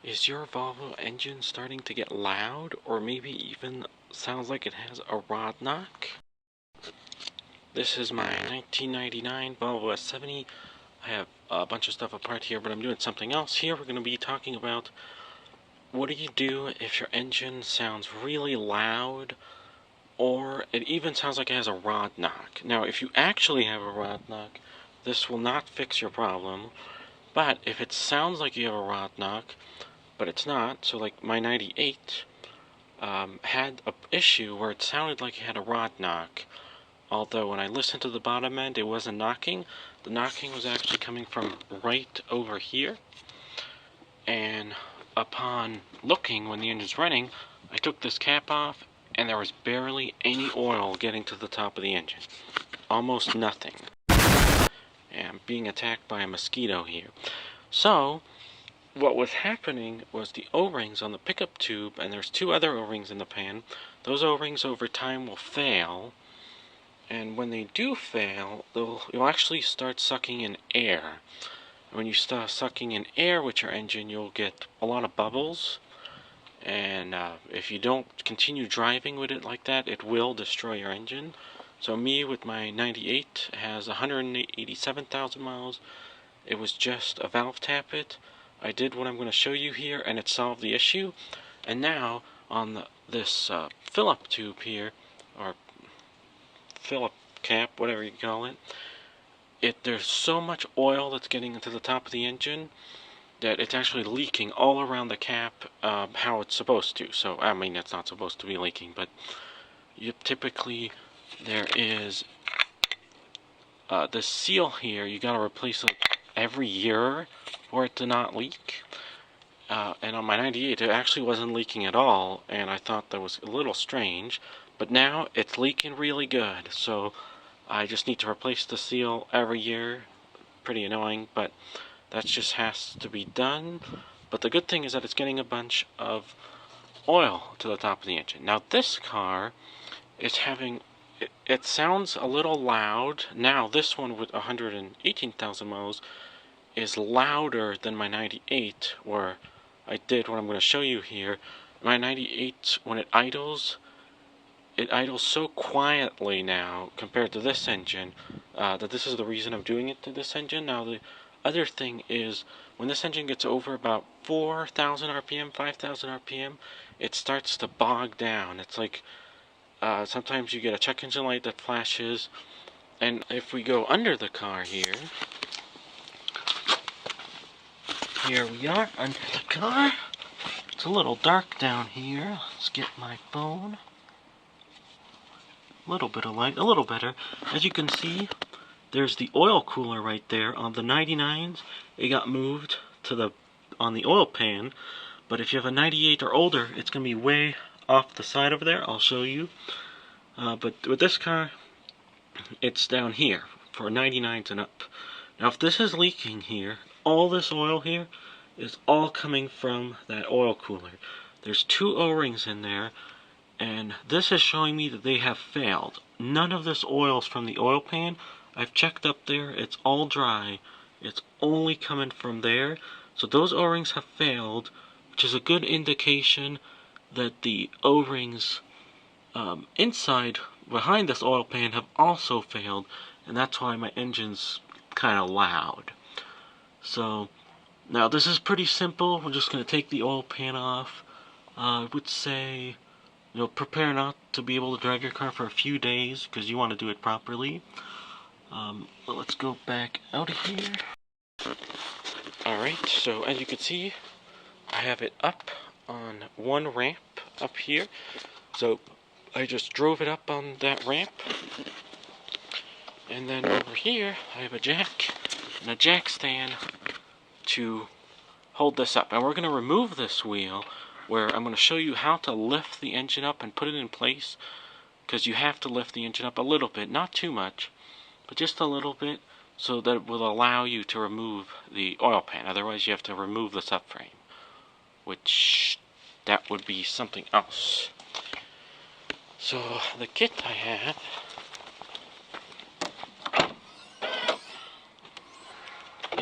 Is your Volvo engine starting to get loud, or maybe even sounds like it has a rod knock? This is my 1999 Volvo S70. I have a bunch of stuff apart here, but I'm doing something else. Here we're going to be talking about what do you do if your engine sounds really loud, or it even sounds like it has a rod knock. Now, if you actually have a rod knock, this will not fix your problem, but if it sounds like you have a rod knock, but it's not, so like my 98 had an issue where it sounded like it had a rod knock, although when I listened to the bottom end it wasn't knocking. The knocking was actually coming from right over here, and upon looking when the engine's running, I took this cap off and there was barely any oil getting to the top of the engine. Almost nothing. And I'm being attacked by a mosquito here. So what was happening was the O-rings on the pickup tube, and there's two other O-rings in the pan. Those O-rings over time will fail, and when they do fail, you'll actually start sucking in air. When you start sucking in air with your engine, you'll get a lot of bubbles, and if you don't continue driving with it like that, it will destroy your engine. So me with my 98 has 187,000 miles. It was just a valve tappet. I did what I'm going to show you here, and it solved the issue. And now on this fill-up tube here, or fill-up cap, whatever you call it, there's so much oil that's getting into the top of the engine that it's actually leaking all around the cap how it's supposed to. So I mean, it's not supposed to be leaking, but typically there is the seal here. You got to replace it every year for it to not leak. And on my 98 it actually wasn't leaking at all, and I thought that was a little strange, but now it's leaking really good, so I just need to replace the seal every year. Pretty annoying, but that just has to be done. But the good thing is that it's getting a bunch of oil to the top of the engine. Now this car is having, it sounds a little loud. Now this one with 118,000 miles is louder than my 98, where I did what I'm going to show you here. My 98, when it idles so quietly now compared to this engine, that this is the reason I'm doing it to this engine. Now the other thing is, when this engine gets over about 4,000 RPM, 5,000 RPM, it starts to bog down. It's like sometimes you get a check engine light that flashes, and if we go under the car here we are under the car. It's a little dark down here. Let's get my phone. A little bit of light, a little better. As you can see, there's the oil cooler right there. On the 99s, it got moved to on the oil pan, but if you have a 98 or older, it's going to be way off the side over there. I'll show you. But with this car, it's down here for 99s and up. Now if this is leaking here, all this oil here is all coming from that oil cooler. There's two O-rings in there, and this is showing me that they have failed. None of this oil is from the oil pan. I've checked up there, it's all dry. It's only coming from there. So those O-rings have failed, which is a good indication that the O-rings inside, behind this oil pan, have also failed, and that's why my engine's kind of loud. So now this is pretty simple. We're just going to take the oil pan off. I would say, prepare not to be able to drive your car for a few days, because you want to do it properly. But let's go back out of here. Alright, so as you can see, I have it up on one ramp up here. So I just drove it up on that ramp. And then over here, I have a jack and a jack stand to hold this up. And we're going to remove this wheel, where I'm going to show you how to lift the engine up and put it in place, because you have to lift the engine up a little bit, not too much, but just a little bit, so that it will allow you to remove the oil pan. Otherwise you have to remove the subframe, which that would be something else. So the kit I have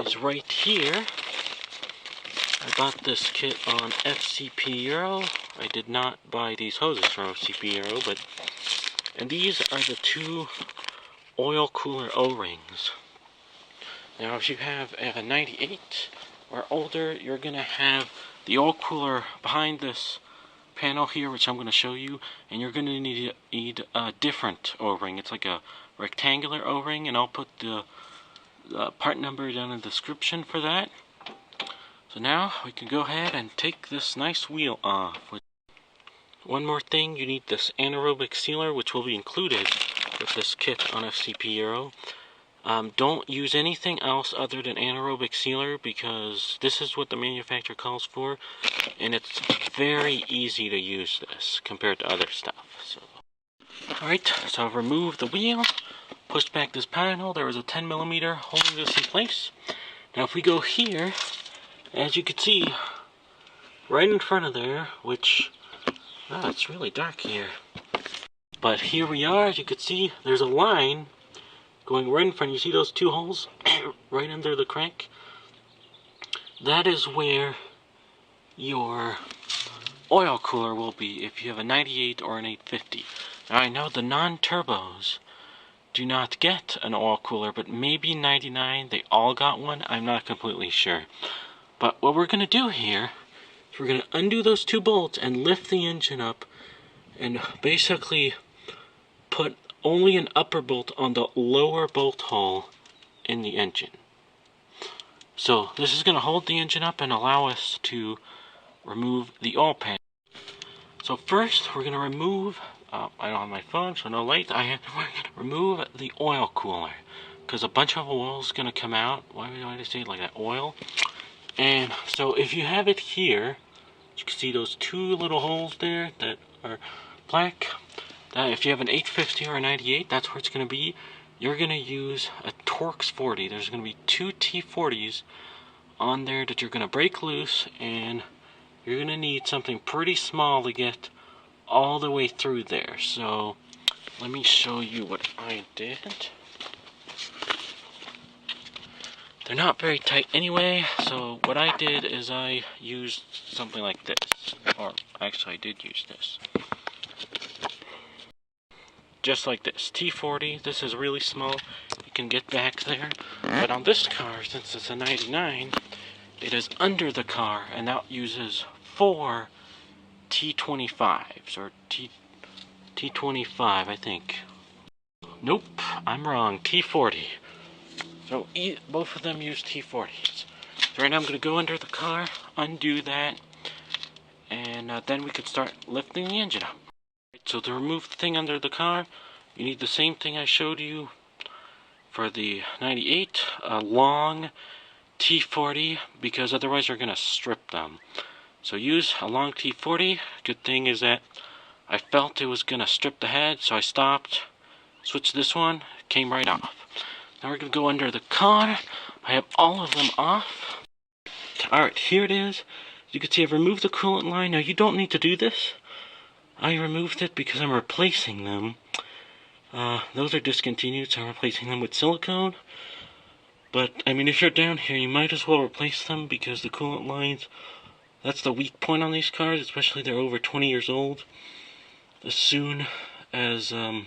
is right here. I bought this kit on FCP Euro. I did not buy these hoses from FCP Euro, and these are the two oil cooler O-rings. Now if you have a 98 or older, you're going to have the oil cooler behind this panel here, which I'm going to show you, and you're going to need a different O-ring. It's like a rectangular O-ring, and I'll put the part number down in the description for that. So now we can go ahead and take this nice wheel off. One more thing, you need this anaerobic sealer, which will be included with this kit on FCP Euro. Don't use anything else other than anaerobic sealer, because this is what the manufacturer calls for, and it's very easy to use this compared to other stuff. Alright, so I've removed the wheel, pushed back this panel. There was a 10mm holding this in place. Now if we go here, as you can see, right in front of there, which, it's really dark here. But here we are, as you can see, there's a line going right in front. You see those two holes right under the crank? That is where your oil cooler will be if you have a 98 or an 850. Now I know the non-turbos do not get an oil cooler, but maybe 99 they all got one. I'm not completely sure. But what we're going to do here is we're going to undo those two bolts and lift the engine up and basically put only an upper bolt on the lower bolt hole in the engine. So this is going to hold the engine up and allow us to remove the oil pan. So first we're going to remove, I don't have my phone so no light, we're going to remove the oil cooler, because a bunch of oil is going to come out. Why do I say it like that? Oil. And so if you have it here, you can see those two little holes there that are black. If you have an 850 or a 98, that's where it's going to be. You're going to use a Torx 40. There's going to be two T40s on there that you're going to break loose, and you're going to need something pretty small to get all the way through there. So let me show you what I did. They're not very tight anyway, so what I did is I used something like this. Or actually I did use this. Just like this, T40, this is really small, you can get back there, but on this car, since it's a 99, it is under the car, and that uses 4 T25s, or T25, I think. Nope, I'm wrong, T40. So both of them use T40s. So right now I'm going to go under the car, undo that, and then we could start lifting the engine up. So to remove the thing under the car, you need the same thing I showed you for the 98, a long T40, because otherwise you're going to strip them. So use a long T40. Good thing is that I felt it was going to strip the head, so I stopped, switched this one, came right off. Now we're going to go under the car. I have all of them off. Alright, here it is. You can see I've removed the coolant line. Now you don't need to do this. I removed it because I'm replacing them. Those are discontinued, so I'm replacing them with silicone. But, I mean, if you're down here, you might as well replace them, because the coolant lines, that's the weak point on these cars, especially they're over 20 years old. As soon as they're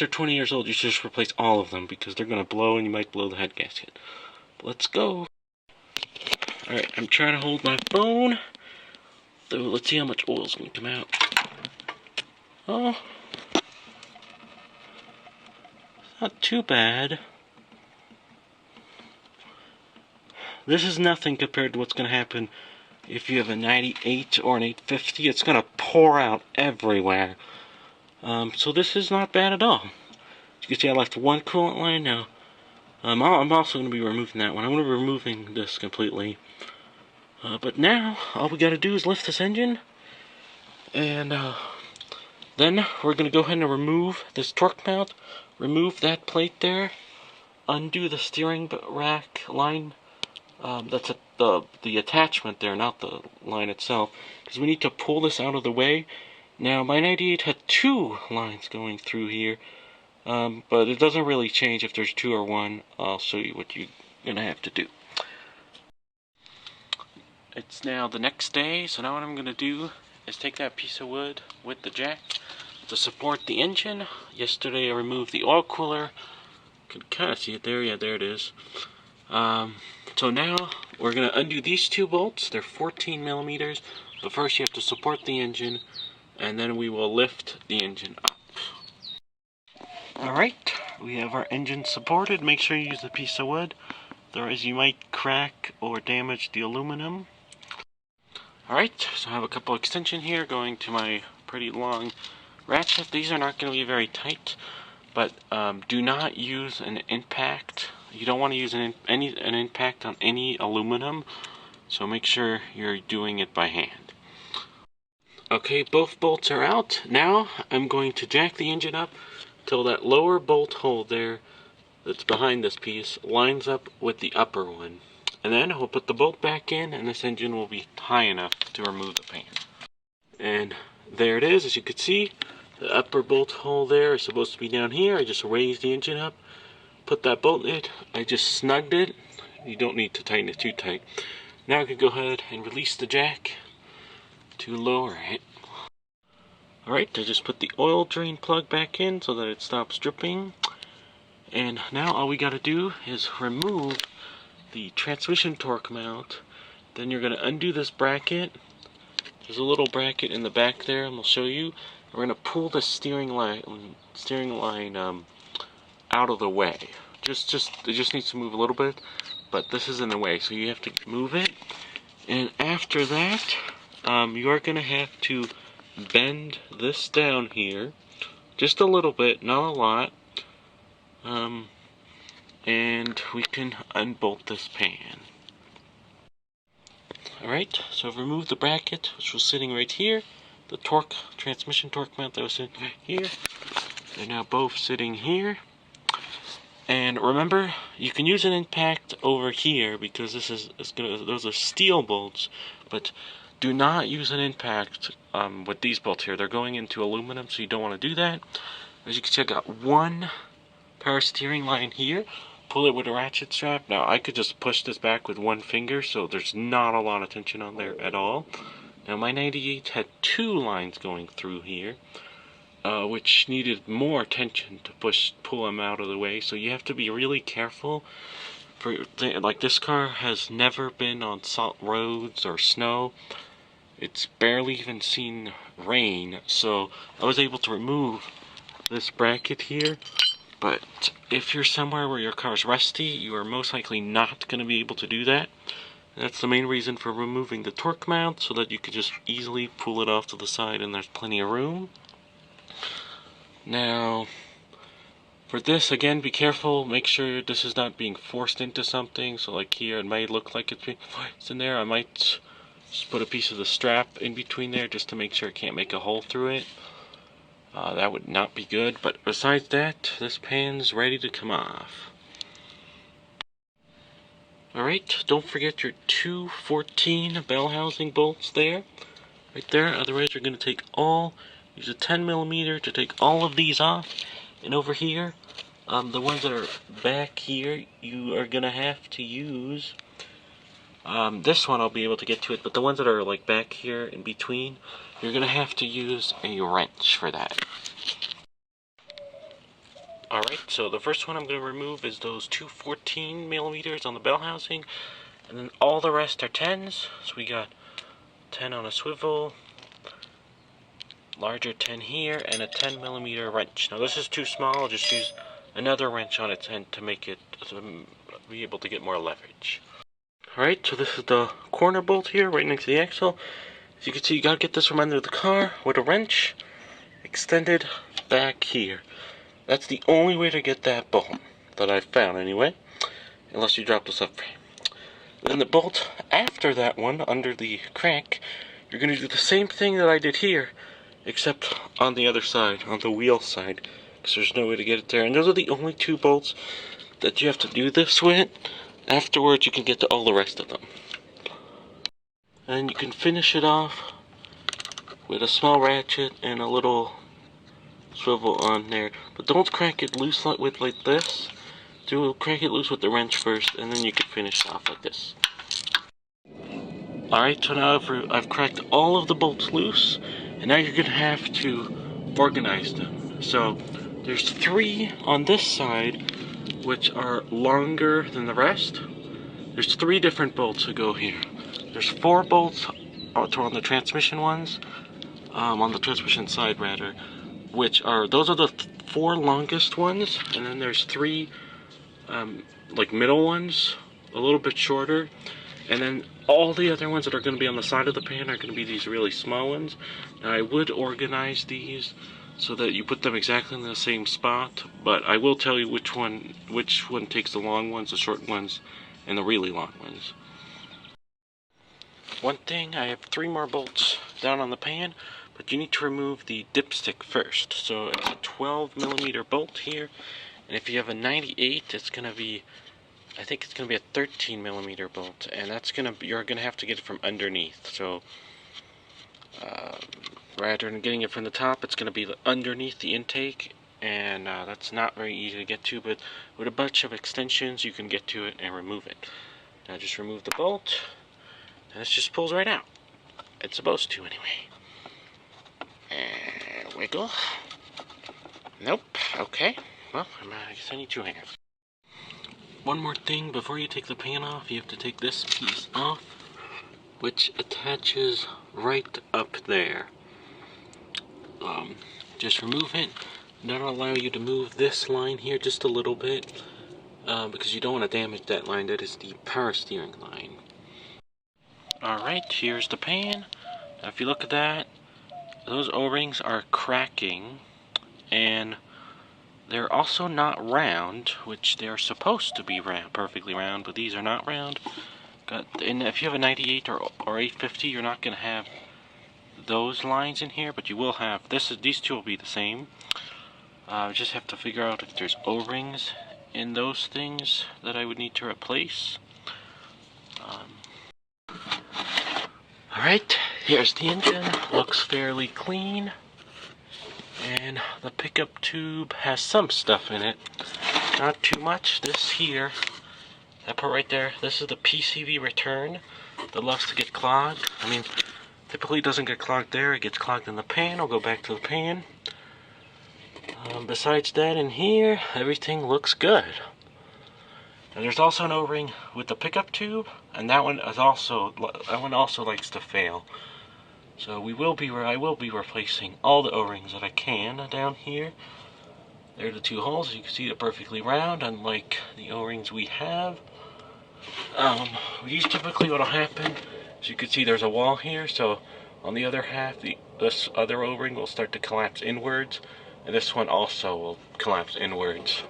20 years old, you should just replace all of them, because they're going to blow, and you might blow the head gasket. Let's go. Alright, I'm trying to hold my phone. So let's see how much oil is going to come out. Oh, not too bad. This is nothing compared to what's going to happen if you have a 98 or an 850. It's going to pour out everywhere. So this is not bad at all. You can see I left one coolant line now. I'm also going to be removing that one. I'm going to be removing this completely. But now, all we got to do is lift this engine. And then we're going to go ahead and remove this torque mount. Remove that plate there. Undo the steering rack line. That's the attachment there, not the line itself. Because we need to pull this out of the way. Now, my 98 had 2 lines going through here. But it doesn't really change if there's 2 or 1. I'll show you what you're going to have to do. It's now the next day, so now what I'm going to do is take that piece of wood with the jack to support the engine. Yesterday I removed the oil cooler. You can kind of see it there. Yeah, there it is. So now we're going to undo these two bolts. They're 14 millimeters, but first you have to support the engine, and then we will lift the engine up. Alright, we have our engine supported. Make sure you use a piece of wood, otherwise you might crack or damage the aluminum. Alright, so I have a couple extension here going to my pretty long ratchet. These are not going to be very tight, but do not use an impact. You don't want to use an impact on any aluminum, so make sure you're doing it by hand. Okay, both bolts are out. Now I'm going to jack the engine up till that lower bolt hole there that's behind this piece lines up with the upper one. And then we'll put the bolt back in, and this engine will be high enough to remove the pan. And there it is. As you can see, the upper bolt hole there is supposed to be down here. I just raised the engine up, put that bolt in, I just snugged it. You don't need to tighten it too tight. Now I can go ahead and release the jack to lower it. Alright, I just put the oil drain plug back in so that it stops dripping. And now all we gotta do is remove the transmission torque mount. Then you're gonna undo this bracket. There's a little bracket in the back there, and we'll show you. We're gonna pull the steering line out of the way. It just needs to move a little bit, but this is in the way, so you have to move it. And after that, you are gonna have to bend this down here, just a little bit, not a lot. And we can unbolt this pan. Alright, so I've removed the bracket, which was sitting right here. The transmission torque mount that was sitting right here. They're now both sitting here. And remember, you can use an impact over here because those are steel bolts, but do not use an impact with these bolts here. They're going into aluminum, so you don't want to do that. As you can see, I got one power steering line here. Pull it with a ratchet strap. Now I could just push this back with one finger, so there's not a lot of tension on there at all. Now my 98 had two lines going through here, which needed more tension to pull them out of the way. So you have to be really careful. Like, this car has never been on salt roads or snow. It's barely even seen rain, so I was able to remove this bracket here. But if you're somewhere where your car's rusty, you are most likely not going to be able to do that. And that's the main reason for removing the torque mount, so that you can just easily pull it off to the side and there's plenty of room. Now, for this, again, be careful. Make sure this is not being forced into something. So like here, it might look like it's being forced in there. I might just put a piece of the strap in between there just to make sure it can't make a hole through it. That would not be good, but besides that, this pan's ready to come off. Alright, don't forget your two 14 bell housing bolts there. Right there, otherwise you're going to use a 10mm to take all of these off. And over here, the ones that are back here, you are going to have to use, this one I'll be able to get to it, but the ones that are like back here in between, you're going to have to use a wrench for that. Alright, so the first one I'm going to remove is those two 14mm on the bell housing, and then all the rest are 10s. So we got 10 on a swivel, larger 10 here, and a 10mm wrench. Now this is too small. I'll just use another wrench on its end to make it be able to get more leverage. Alright, so this is the corner bolt here, right next to the axle. As you can see, you gotta get this from under the car with a wrench extended back here. That's the only way to get that bolt that I've found anyway, unless you drop the subframe. Then the bolt after that one, under the crank, you're gonna do the same thing that I did here, except on the other side, on the wheel side, because there's no way to get it there. And those are the only two bolts that you have to do this with. Afterwards, you can get to all the rest of them. And you can finish it off with a small ratchet and a little swivel on there. But don't crank it loose like this. Crank it loose with the wrench first, and then you can finish it off like this. Alright, so now I've cracked all of the bolts loose, and now you're going to have to organize them. So there's 3 on this side, which are longer than the rest. There's 3 different bolts that go here. There's 4 bolts on the transmission ones, on the transmission side rather, which are, those are the 4 longest ones, and then there's 3 like middle ones, a little bit shorter, and then all the other ones that are going to be on the side of the pan are going to be these really small ones. Now I would organize these so that you put them exactly in the same spot, but I will tell you which one takes the long ones, the short ones, and the really long ones. One thing, I have 3 more bolts down on the pan, but you need to remove the dipstick first. So it's a 12mm bolt here, and if you have a 98, it's going to be, I think it's going to be a 13mm bolt, and you're going to have to get it from underneath. So rather than getting it from the top, it's going to be underneath the intake, and that's not very easy to get to, but with a bunch of extensions you can get to it and remove it. Now just remove the bolt, and this just pulls right out. It's supposed to anyway. And wiggle. Nope. Okay. Well, I guess I need 2 hands. One more thing, before you take the pan off, you have to take this piece off, which attaches right up there. Just remove it. That'll allow you to move this line here just a little bit, because you don't want to damage that line. That is the power steering line. Alright, here's the pan. Now if you look at that, those O-rings are cracking, and they're also not round, which they're supposed to be perfectly round, but these are not round. And if you have a 98 or 850, you're not going to have those lines in here, but you will have these 2 will be the same. Just have to figure out if there's O-rings in those things that I would need to replace. Alright, here's the engine. Looks fairly clean. And the pickup tube has some stuff in it. Not too much. This here, that part right there, this is the PCV return that loves to get clogged. I mean, typically it doesn't get clogged there. It gets clogged in the pan. I'll go back to the pan. Besides that, in here, everything looks good. And there's also an O-ring with the pickup tube, and that one also likes to fail. So I will be replacing all the O-rings that I can down here. There are the 2 holes. As you can see, they're perfectly round, unlike the O-rings we have. Typically what'll happen, as you can see, there's a wall here. So on the other half, this other O-ring will start to collapse inwards, and this one also will collapse inwards,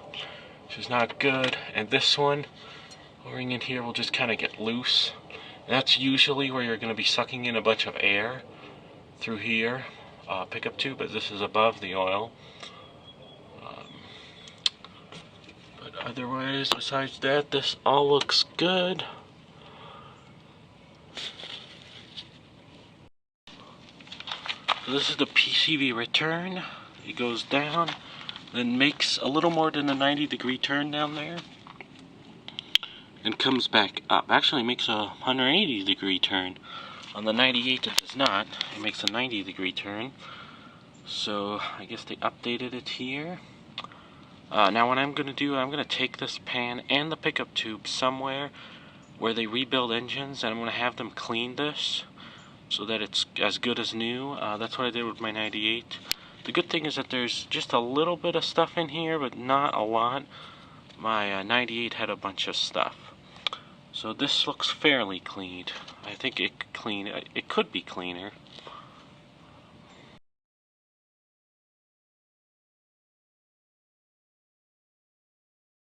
which is not good. And this one, O-ring in here, will just kind of get loose. And that's usually where you're going to be sucking in a bunch of air through here, pickup tube, but this is above the oil. But otherwise, besides that, this all looks good. So this is the PCV return. It goes down, then makes a little more than a 90-degree turn down there, and comes back up. Actually makes a 180-degree turn. On the 98 it does not. It makes a 90-degree turn. So I guess they updated it here. Now what I'm going to do, I'm going to take this pan and the pickup tube somewhere where they rebuild engines, and I'm going to have them clean this so that it's as good as new. That's what I did with my 98. The good thing is that there's just a little bit of stuff in here, but not a lot. My 98 had a bunch of stuff. So this looks fairly clean. I think it could be cleaner.